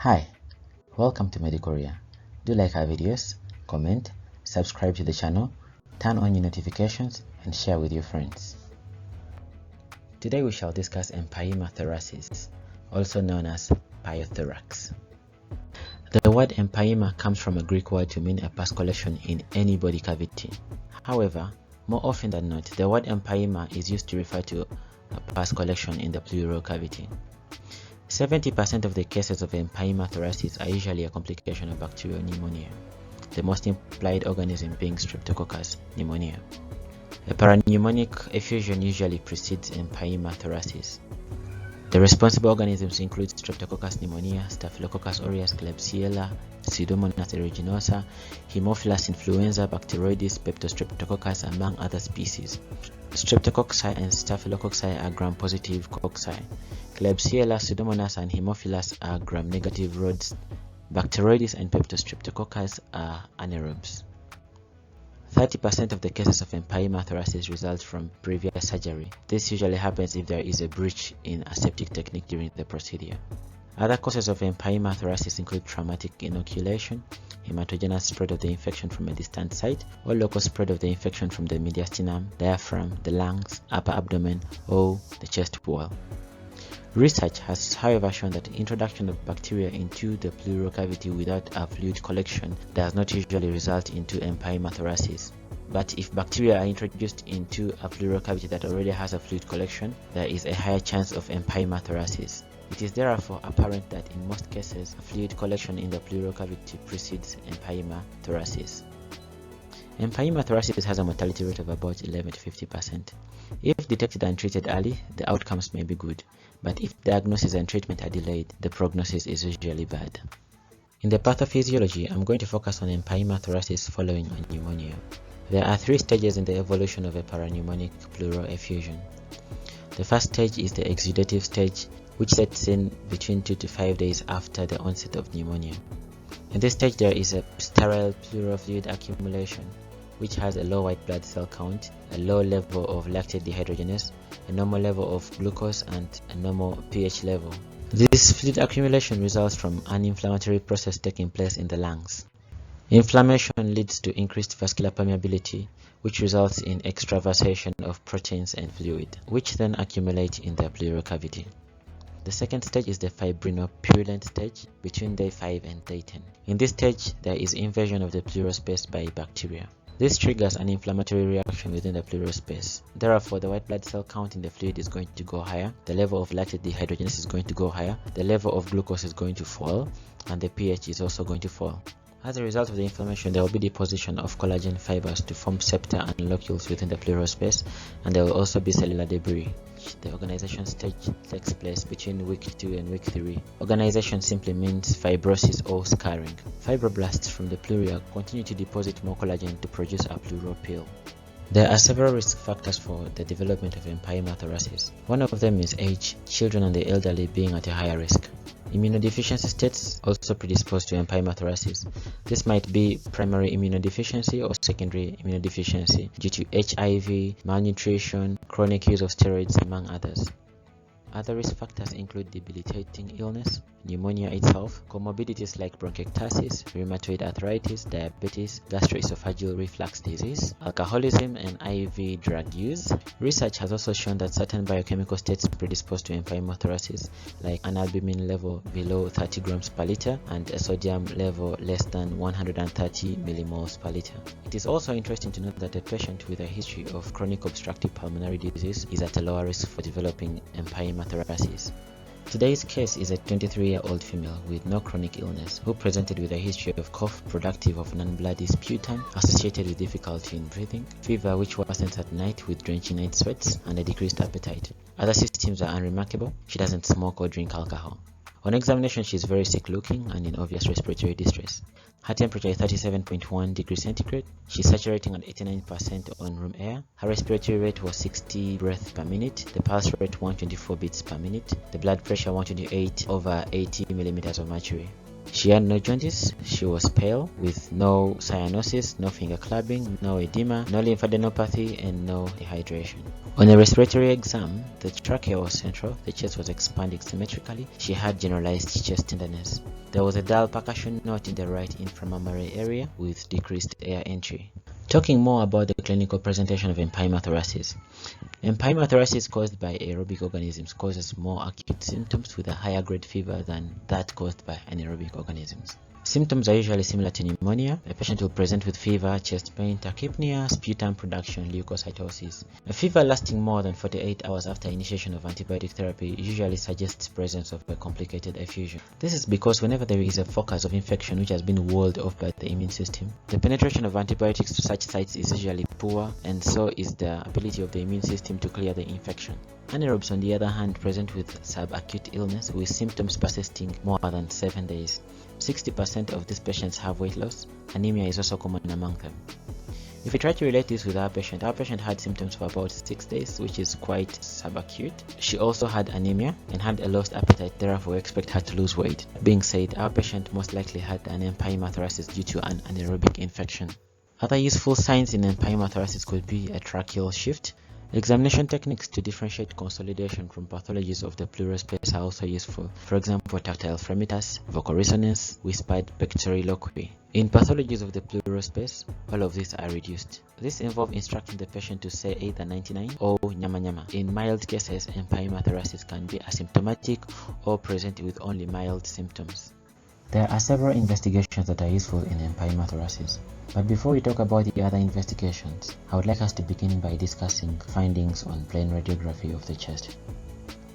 Hi, welcome to Medicoria. Do like our videos, comment, subscribe to the channel, turn on your notifications, and share with your friends. Today we shall discuss Empyema Thoracis, also known as Pyothorax. The word empyema comes from a Greek word to mean a pus collection in any body cavity. However, more often than not, the word empyema is used to refer to a pus collection in the pleural cavity. 70% of the cases of Empyema thoracis are usually a complication of bacterial pneumonia, the most implied organism being Streptococcus pneumonia. A parapneumonic effusion usually precedes Empyema thoracis. The responsible organisms include Streptococcus pneumonia, Staphylococcus aureus, Klebsiella, Pseudomonas aeruginosa, Haemophilus influenza, Bacteroides, Peptostreptococcus, among other species. Streptococci and Staphylococci are gram-positive cocci. Klebsiella, Pseudomonas, and Haemophilus are gram-negative rods. Bacteroides and Peptostreptococcus are anaerobes. 30% of the cases of Empyema thoracis result from previous surgery. This usually happens if there is a breach in aseptic technique during the procedure. Other causes of Empyema thoracis include traumatic inoculation, hematogenous spread of the infection from a distant site, or local spread of the infection from the mediastinum, diaphragm, the lungs, upper abdomen, or the chest wall. Research has, however, shown that introduction of bacteria into the pleural cavity without a fluid collection does not usually result into Empyema thoracis. But if bacteria are introduced into a pleural cavity that already has a fluid collection, there is a higher chance of Empyema thoracis. It is therefore apparent that in most cases, a fluid collection in the pleural cavity precedes Empyema thoracis. Empyema thoracis has a mortality rate of about 11 to 50%. If detected and treated early, the outcomes may be good, but if diagnosis and treatment are delayed, the prognosis is usually bad. In the pathophysiology, I'm going to focus on Empyema thoracis following a pneumonia. There are 3 stages in the evolution of a parapneumonic pleural effusion. The first stage is the exudative stage, which sets in between 2 to 5 days after the onset of pneumonia. In this stage, there is a sterile pleural fluid accumulation, which has a low white blood cell count, a low level of lactate dehydrogenase, a normal level of glucose, and a normal pH level. This fluid accumulation results from an inflammatory process taking place in the lungs. Inflammation leads to increased vascular permeability, which results in extravasation of proteins and fluid, which then accumulate in the pleural cavity. The second stage is the fibrinopurulent stage between day 5 and day 10. In this stage, there is invasion of the pleural space by bacteria. This triggers an inflammatory reaction within the pleural space. Therefore, the white blood cell count in the fluid is going to go higher, the level of lactate dehydrogenase is going to go higher, the level of glucose is going to fall, and the pH is also going to fall. As a result of the inflammation, there will be deposition of collagen fibers to form septa and locules within the pleural space, and there will also be cellular debris. The organization stage takes place between week 2 and week 3. Organization simply means fibrosis or scarring. Fibroblasts from the pleura continue to deposit more collagen to produce a pleural pill. There are several risk factors for the development of Empyema thoracis. One of them is age, children and the elderly being at a higher risk. Immunodeficiency states also predispose to Empyema thoracis. This might be primary immunodeficiency or secondary immunodeficiency due to HIV, malnutrition, chronic use of steroids, among others. Other risk factors include debilitating illness, pneumonia itself, comorbidities like bronchiectasis, rheumatoid arthritis, diabetes, gastroesophageal reflux disease, alcoholism, and IV drug use. Research has also shown that certain biochemical states predispose to Empyema thoracis, like an albumin level below 30 grams per liter and a sodium level less than 130 millimoles per liter. It is also interesting to note that a patient with a history of chronic obstructive pulmonary disease is at a lower risk for developing Empyema thoracis. Today's case is a 23-year-old female with no chronic illness who presented with a history of cough productive of non-bloody sputum associated with difficulty in breathing, fever which worsens at night with drenching night sweats, and a decreased appetite. Other symptoms are unremarkable. She doesn't smoke or drink alcohol. On examination, she is very sick looking and in obvious respiratory distress. Her temperature is 37.1 degrees centigrade. She is saturating at 89% on room air. Her respiratory rate was 60 breaths per minute. The pulse rate 124 beats per minute. The blood pressure 128/80 millimeters of mercury. She had no jaundice. She was pale with no cyanosis, no finger clubbing, no edema, no lymphadenopathy, and no dehydration. On a respiratory exam, the trachea was central, the chest was expanding symmetrically, she had generalized chest tenderness. There was a dull percussion note in the right inframammary area with decreased air entry. Talking more about the clinical presentation of Empyema thoracis. Empyema thoracis caused by aerobic organisms causes more acute symptoms with a higher grade fever than that caused by anaerobic organisms. Symptoms are usually similar to pneumonia. A patient will present with fever, chest pain, tachypnea, sputum production, leukocytosis. A fever lasting more than 48 hours after initiation of antibiotic therapy usually suggests presence of a complicated effusion. This is because whenever there is a focus of infection which has been walled off by the immune system, the penetration of antibiotics to such sites is usually poor, and so is the ability of the immune system to clear the infection. Anaerobes, on the other hand, present with subacute illness with symptoms persisting more than 7 days. 60% of these patients have weight loss. Anemia is also common among them. If we try to relate this with our patient had symptoms for about 6 days, which is quite subacute. She also had anemia and had a lost appetite, therefore we expect her to lose weight. Being said, our patient most likely had an Empyema thoracis due to an anaerobic infection. Other useful signs in Empyema thoracis could be a tracheal shift. Examination techniques to differentiate consolidation from pathologies of the pleural space are also useful. For example, tactile fremitus, vocal resonance, whispered pectoriloquy. In pathologies of the pleural space, all of these are reduced. This involves instructing the patient to say either 99 or nyama nyama. In mild cases, Empyema thoracis can be asymptomatic or present with only mild symptoms. There are several investigations that are useful in Empyema thoracis. But before we talk about the other investigations, I would like us to begin by discussing findings on plain radiography of the chest.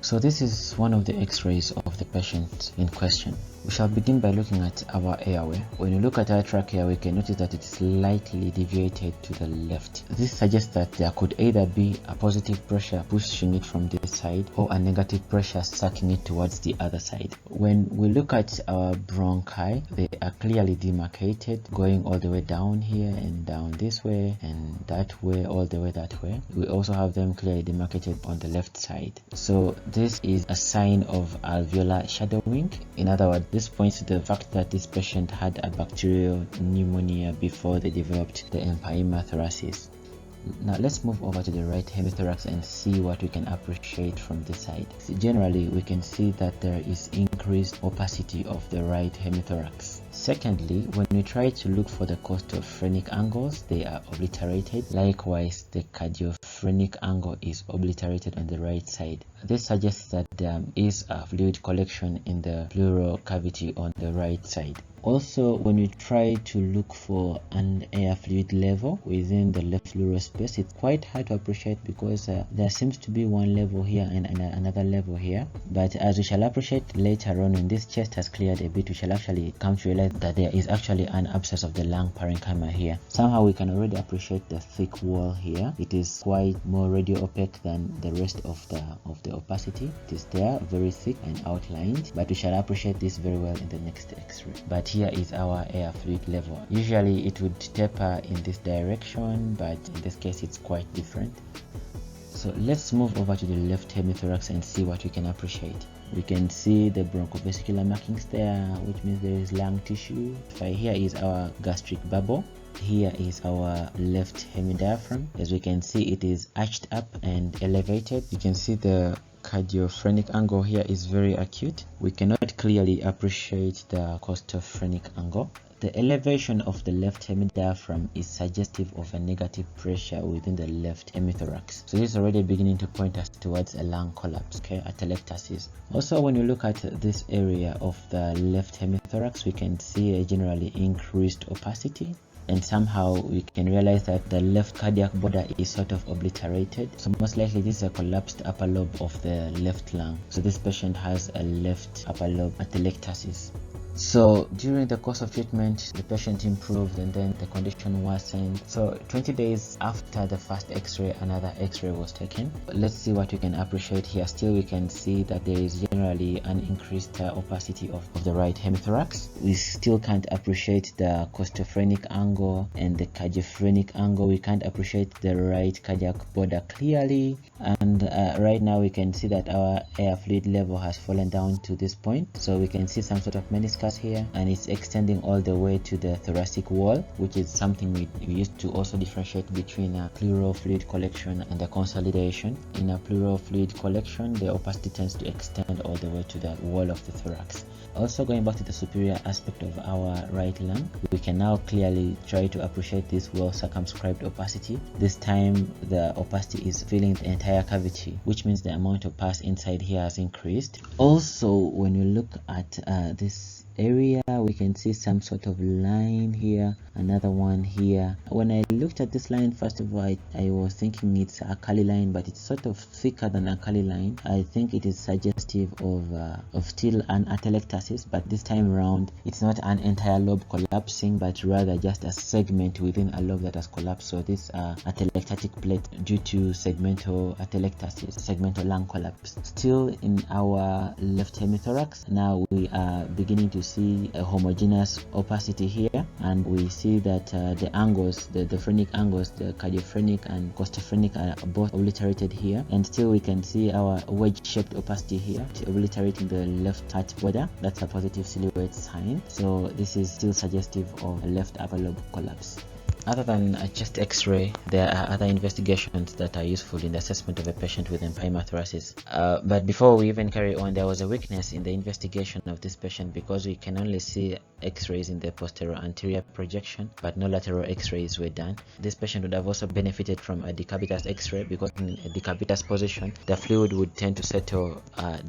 So this is one of the x-rays of the patient in question. We shall begin by looking at our airway. When you look at our trachea, we can notice that it is slightly deviated to the left. This suggests that there could either be a positive pressure pushing it from this side or a negative pressure sucking it towards the other side. When we look at our bronchi, they are clearly demarcated, going all the way down here and down this way and that way, all the way that way. We also have them clearly demarcated on the left side. So this is a sign of alveolar shadowing. In other words, this points to the fact that this patient had a bacterial pneumonia before they developed the Empyema thoracis. Now let's move over to the right hemithorax and see what we can appreciate from this side. So generally, we can see that there is increased opacity of the right hemithorax. Secondly, when we try to look for the costophrenic angles, they are obliterated. Likewise, the cardiophrenic angle is obliterated on the right side. This suggests that there is a fluid collection in the pleural cavity on the right side. Also, when we try to look for an air fluid level within the left pleural space, it's quite hard to appreciate because there seems to be one level here and another level here. But as we shall appreciate later on, when this chest has cleared a bit, we shall actually come to realize that there is actually an abscess of the lung parenchyma here. Somehow we can already appreciate the thick wall here. It is quite more radio opaque than the rest of the opacity. It is there, very thick and outlined, but we shall appreciate this very well in the next x-ray. But here is our air fluid level. Usually it would taper in this direction, but in this case it's quite different. So let's move over to the left hemithorax and see what we can appreciate. We can see the bronchovesicular markings there, which means there is lung tissue. Here is our gastric bubble. Here is our left hemidiaphragm. As we can see, it is arched up and elevated. You can see the cardiophrenic angle here is very acute. We cannot clearly appreciate the costophrenic angle. The elevation of the left hemidiaphragm is suggestive of a negative pressure within the left hemithorax. So this is already beginning to point us towards a lung collapse, okay, atelectasis. Also, when you look at this area of the left hemithorax, we can see a generally increased opacity. And somehow we can realize that the left cardiac border is sort of obliterated. So most likely this is a collapsed upper lobe of the left lung. So this patient has a left upper lobe atelectasis. So during the course of treatment, the patient improved and then the condition worsened. So 20 days after the first x-ray, another x-ray was taken. Let's see what we can appreciate here. Still, we can see that there is generally an increased opacity of the right hemithorax. We still can't appreciate the costophrenic angle and the cardiophrenic angle. We can't appreciate the right cardiac border clearly. And right now we can see that our air fluid level has fallen down to this point. So we can see some sort of meniscus starts here and it's extending all the way to the thoracic wall, which is something we used to also differentiate between a pleural fluid collection and a consolidation. In a pleural fluid collection, the opacity tends to extend all the way to the wall of the thorax. Also, going back to the superior aspect of our right lung, we can now clearly try to appreciate this well circumscribed opacity. This time the opacity is filling the entire cavity, which means the amount of pus inside here has increased. Also, when you look at this area, we can see some sort of line here, another one here. When I looked at this line, first of all, I was thinking it's a Kali line, but it's sort of thicker than a Kali line. I think it is suggestive of still an atelectasis, but this time around it's not an entire lobe collapsing, but rather just a segment within a lobe that has collapsed. So this atelectatic plate due to segmental atelectasis, segmental lung collapse. Still in our left hemithorax, now we are beginning to see a homogeneous opacity here, and we see that the angles, the phrenic angles, the cardiophrenic and costophrenic, are both obliterated here, and still we can see our wedge-shaped opacity here obliterating the left heart border. That's a positive silhouette sign, so this is still suggestive of a left upper lobe collapse. Other than a chest x-ray, there are other investigations that are useful in the assessment of a patient with empyema thoracis. But before we even carry on, there was a weakness in the investigation of this patient because we can only see x-rays in the posterior anterior projection, but no lateral x-rays were done. This patient would have also benefited from a decubitus x-ray, because in a decubitus position, the fluid would tend to settle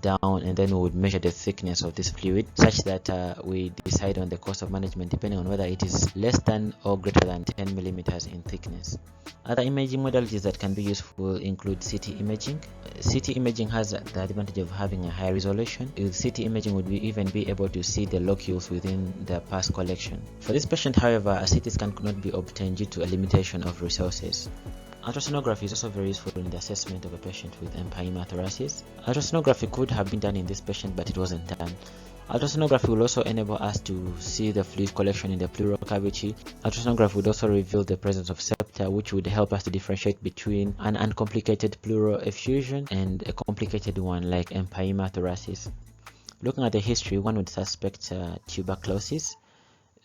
down, and then we would measure the thickness of this fluid such that we decide on the course of management depending on whether it is less than or greater than 10 millimeters in thickness. Other imaging modalities that can be useful include CT imaging. CT imaging has the advantage of having a high resolution. With CT imaging, would even be able to see the locules within the pus collection. For this patient, however, a CT scan could not be obtained due to a limitation of resources. Ultrasonography is also very useful in the assessment of a patient with empyema thoracis. Ultrasonography could have been done in this patient, but it wasn't done. Ultrasonography will also enable us to see the fluid collection in the pleural cavity. Ultrasonography would also reveal the presence of septa, which would help us to differentiate between an uncomplicated pleural effusion and a complicated one like empyema thoracis. Looking at the history, one would suspect tuberculosis.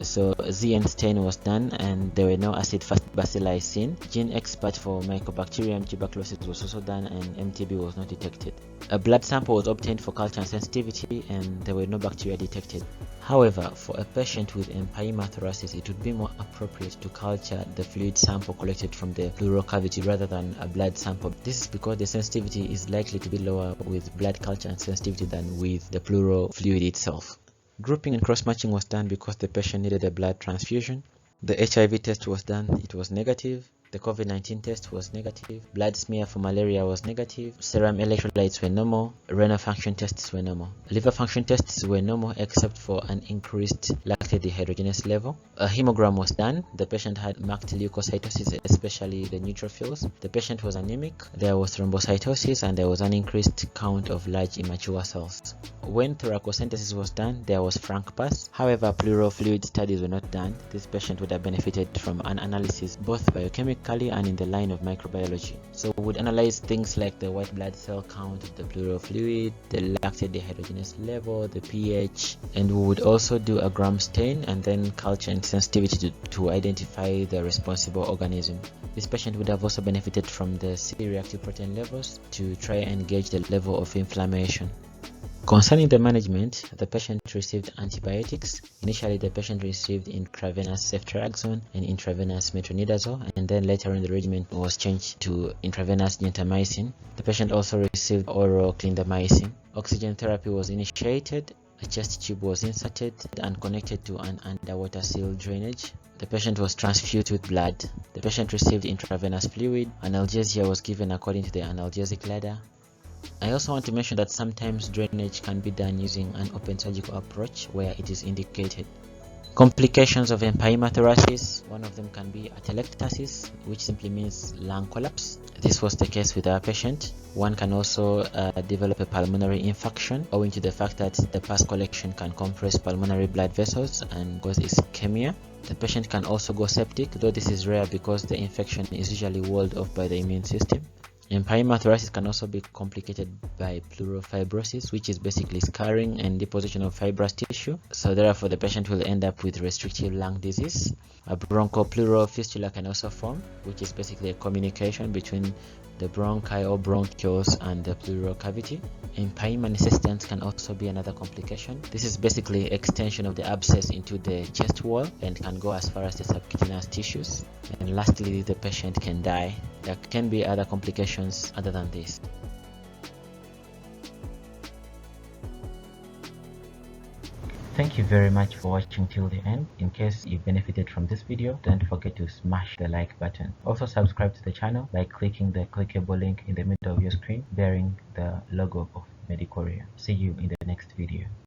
So ZN stain was done and there were no acid-fast bacilli seen. Gene expert for Mycobacterium tuberculosis was also done and MTB was not detected. A blood sample was obtained for culture and sensitivity and there were no bacteria detected. However, for a patient with empyema thoracis, it would be more appropriate to culture the fluid sample collected from the pleural cavity rather than a blood sample. This is because the sensitivity is likely to be lower with blood culture and sensitivity than with the pleural fluid itself. Grouping and cross-matching was done because the patient needed a blood transfusion. The HIV test was done, it was negative. The COVID-19 test was negative. Blood smear for malaria was negative. Serum electrolytes were normal. Renal function tests were normal. Liver function tests were normal except for an increased lactate dehydrogenase level. A hemogram was done. The patient had marked leukocytosis, especially the neutrophils. The patient was anemic. There was thrombocytosis and there was an increased count of large immature cells. When thoracocentesis was done, there was frank pus. However, pleural fluid studies were not done. This patient would have benefited from an analysis both biochemically and in the line of microbiology. So we would analyze things like the white blood cell count of the pleural fluid, the lactate dehydrogenase level, the pH, and we would also do a gram stain and then culture and sensitivity to identify the responsible organism. This patient would have also benefited from the C-reactive protein levels to try and gauge the level of inflammation. Concerning the management, the patient received antibiotics. Initially, the patient received intravenous ceftriaxone and intravenous metronidazole, and then later on the regimen was changed to intravenous gentamicin. The patient also received oral clindamycin. Oxygen therapy was initiated. A chest tube was inserted and connected to an underwater seal drainage. The patient was transfused with blood. The patient received intravenous fluid. Analgesia was given according to the analgesic ladder. I also want to mention that sometimes drainage can be done using an open surgical approach where it is indicated. Complications of empyema thoracis, one of them can be atelectasis, which simply means lung collapse. This was the case with our patient. One can also develop a pulmonary infarction owing to the fact that the pus collection can compress pulmonary blood vessels and cause ischemia. The patient can also go septic, though this is rare because the infection is usually walled off by the immune system. Empyema thoracis can also be complicated by pleural fibrosis, which is basically scarring and deposition of fibrous tissue. So therefore the patient will end up with restrictive lung disease. A bronchopleural fistula can also form, which is basically a communication between the bronchi or bronchioles and the pleural cavity. Empyema necessitans can also be another complication. This is basically extension of the abscess into the chest wall and can go as far as the subcutaneous tissues. And lastly, the patient can die. There can be other complications other than this. Thank you very much for watching till the end. In case you benefited from this video, don't forget to smash the like button. Also subscribe to the channel by clicking the clickable link in the middle of your screen bearing the logo of Medicoria. See you in the next video.